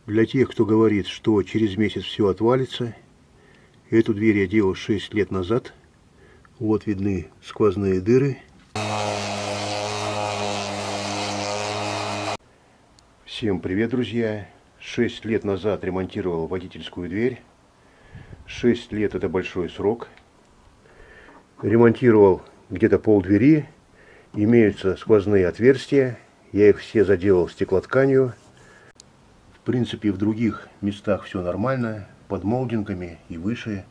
Для тех, кто говорит, что через месяц все отвалится, эту дверь я делал 6 лет назад. Вот видны сквозные дыры. Всем привет, друзья! 6 лет назад ремонтировал водительскую дверь. 6 лет это большой срок. Ремонтировал где-то полдвери. Имеются сквозные отверстия. Я их все заделал стеклотканью. В принципе, в других местах все нормально. Под молдингами и выше.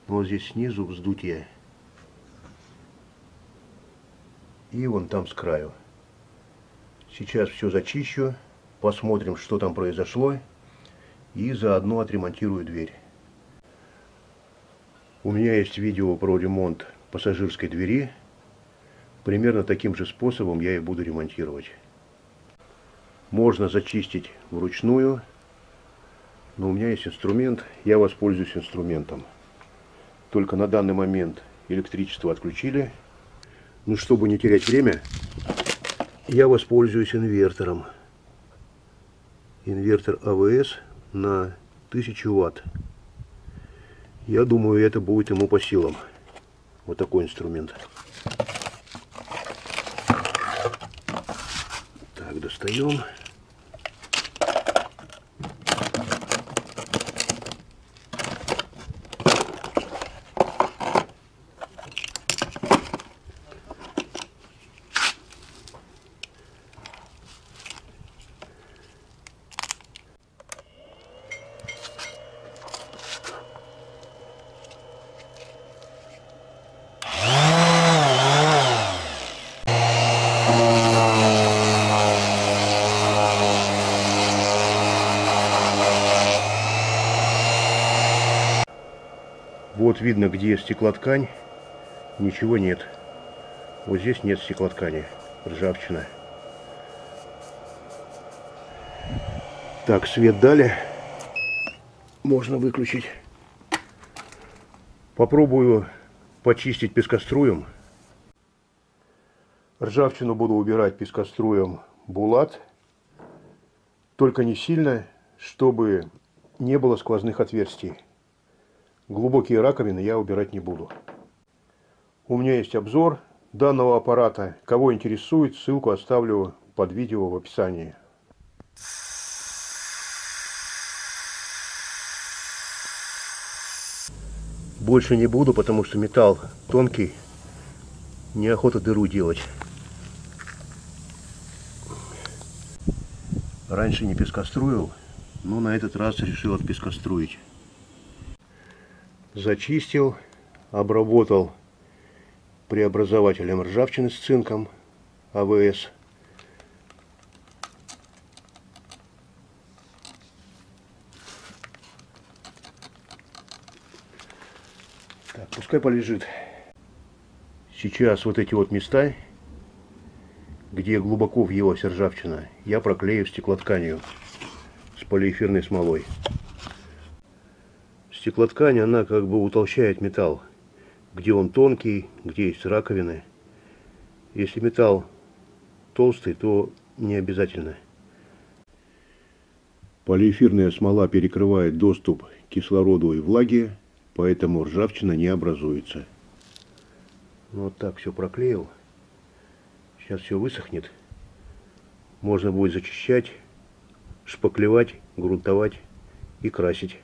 Но вот здесь снизу вздутие. И вон там с краю. Сейчас все зачищу. Посмотрим, что там произошло. И заодно отремонтирую дверь. У меня есть видео про ремонт пассажирской двери. Примерно таким же способом я и буду ремонтировать. Можно зачистить вручную. Но у меня есть инструмент. Я воспользуюсь инструментом. Только на данный момент электричество отключили. Но чтобы не терять время, я воспользуюсь инвертором. Инвертор АВС на 1000 Вт. Я думаю, это будет ему по силам. Вот такой инструмент. Так, достаем. Вот видно, где стеклоткань. Ничего нет. Вот здесь нет стеклоткани. Ржавчина. Так, свет дали. Можно выключить. Попробую почистить пескоструем. Ржавчину буду убирать пескоструем Булат. Только не сильно, чтобы не было сквозных отверстий. Глубокие раковины я убирать не буду. У меня есть обзор данного аппарата. Кого интересует, ссылку оставлю под видео в описании. Больше не буду, потому что металл тонкий. Неохота дыру делать. Раньше не пескоструил, но на этот раз решил отпескоструить. Зачистил, обработал преобразователем ржавчины с цинком АВС. Так, пускай полежит. Сейчас вот эти вот места, где глубоко въелась ржавчина, я проклею стеклотканью с полиэфирной смолой. Стеклоткань, она как бы утолщает металл, где он тонкий, где есть раковины. Если металл толстый, то не обязательно. Полиэфирная смола перекрывает доступ к кислороду и влаге, поэтому ржавчина не образуется. Вот так все проклеил. Сейчас все высохнет. Можно будет зачищать, шпаклевать, грунтовать и красить.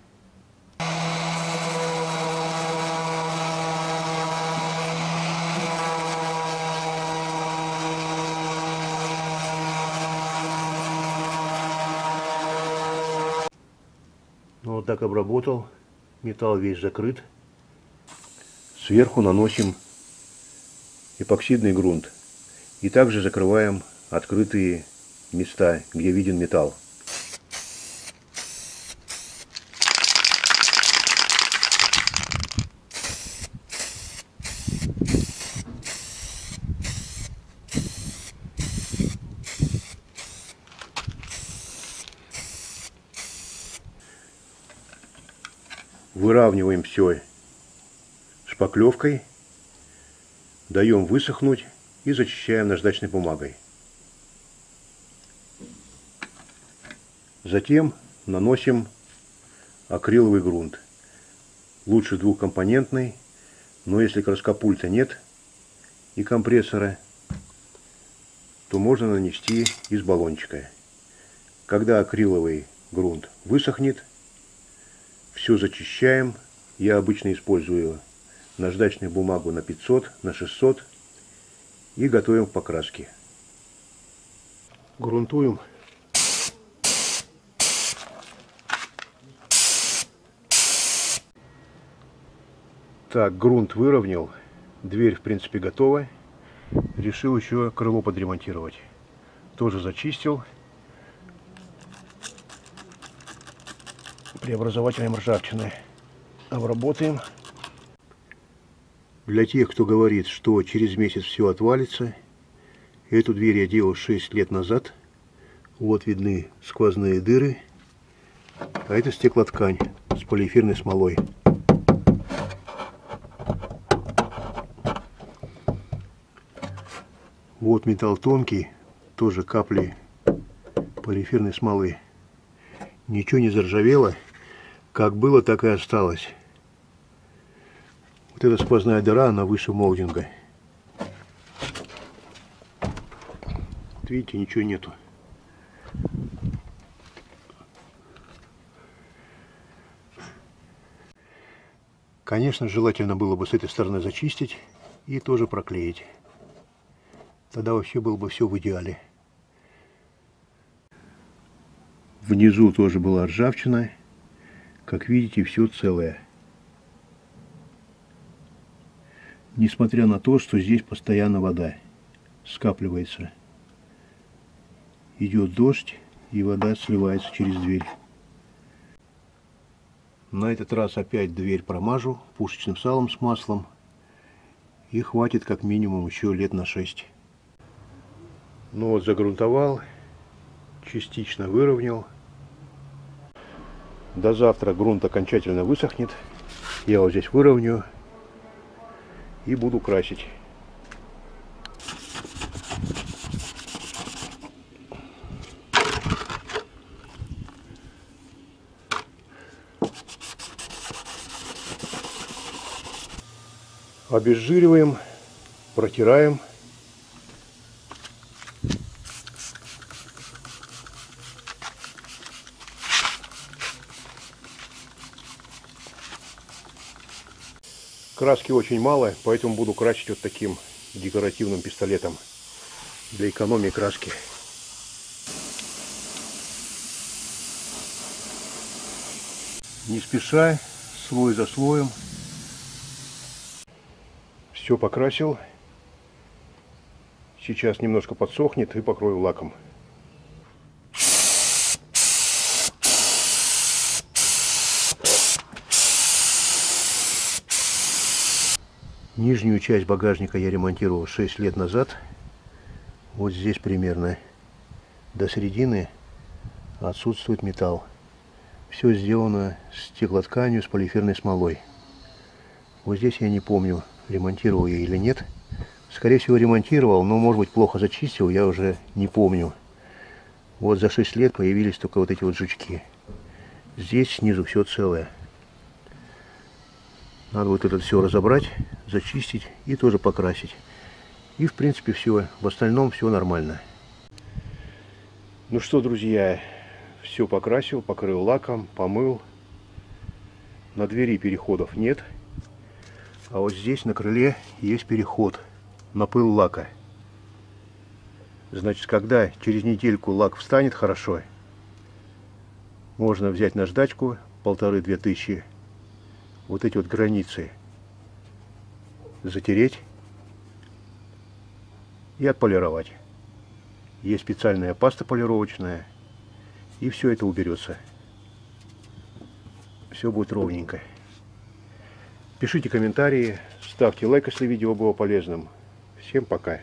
Вот так обработал. Металл весь закрыт. Сверху наносим эпоксидный грунт. И также закрываем открытые места, где виден металл. Выравниваем все шпаклевкой, даем высохнуть и зачищаем наждачной бумагой. Затем наносим акриловый грунт. Лучше двухкомпонентный, но если краскопульта нет и компрессора, то можно нанести из баллончика. Когда акриловый грунт высохнет, все зачищаем. Я обычно использую наждачную бумагу на 500, на 600 и готовим к покраске. Грунтуем. Так, грунт выровнял, дверь в принципе готова. Решил еще крыло подремонтировать. Тоже зачистил преобразователем ржавчины. Обработаем. Для тех, кто говорит, что через месяц все отвалится, эту дверь я делал 6 лет назад. Вот видны сквозные дыры. А это стеклоткань с полиэфирной смолой. Вот металл тонкий, тоже капли полиэфирной смолы. Ничего не заржавело, как было, так и осталось. Вот эта сквозная дыра, она выше молдинга. Вот видите, ничего нету. Конечно, желательно было бы с этой стороны зачистить и тоже проклеить. Тогда вообще было бы все в идеале. Внизу тоже была ржавчина. Как видите, все целое. Несмотря на то, что здесь постоянно вода скапливается. Идет дождь, и вода сливается через дверь. На этот раз опять дверь промажу пушечным салом с маслом. И хватит как минимум еще лет на 6. Ну вот, загрунтовал, частично выровнял. До завтра грунт окончательно высохнет. Я вот здесь выровняю и буду красить. Обезжириваем, протираем. Краски очень мало, поэтому буду красить вот таким декоративным пистолетом для экономии краски. Не спеша, слой за слоем. Все покрасил. Сейчас немножко подсохнет и покрою лаком. Нижнюю часть багажника я ремонтировал 6 лет назад. Вот здесь примерно до середины отсутствует металл. Все сделано стеклотканью с полиэфирной смолой. Вот здесь я не помню, ремонтировал я или нет. Скорее всего ремонтировал, но может быть плохо зачистил, я уже не помню. Вот за 6 лет появились только вот эти вот жучки. Здесь снизу все целое. Надо вот это все разобрать, зачистить и тоже покрасить. И в принципе все. В остальном все нормально. Ну что, друзья, все покрасил, покрыл лаком, помыл. На двери переходов нет. А вот здесь на крыле есть переход на пыл лака. Значит, когда через недельку лак встанет хорошо, можно взять наждачку 1500-2000, вот эти вот границы затереть и отполировать. Есть специальная паста полировочная, и все это уберется. Все будет ровненько. Пишите комментарии, ставьте лайк, если видео было полезным. Всем пока.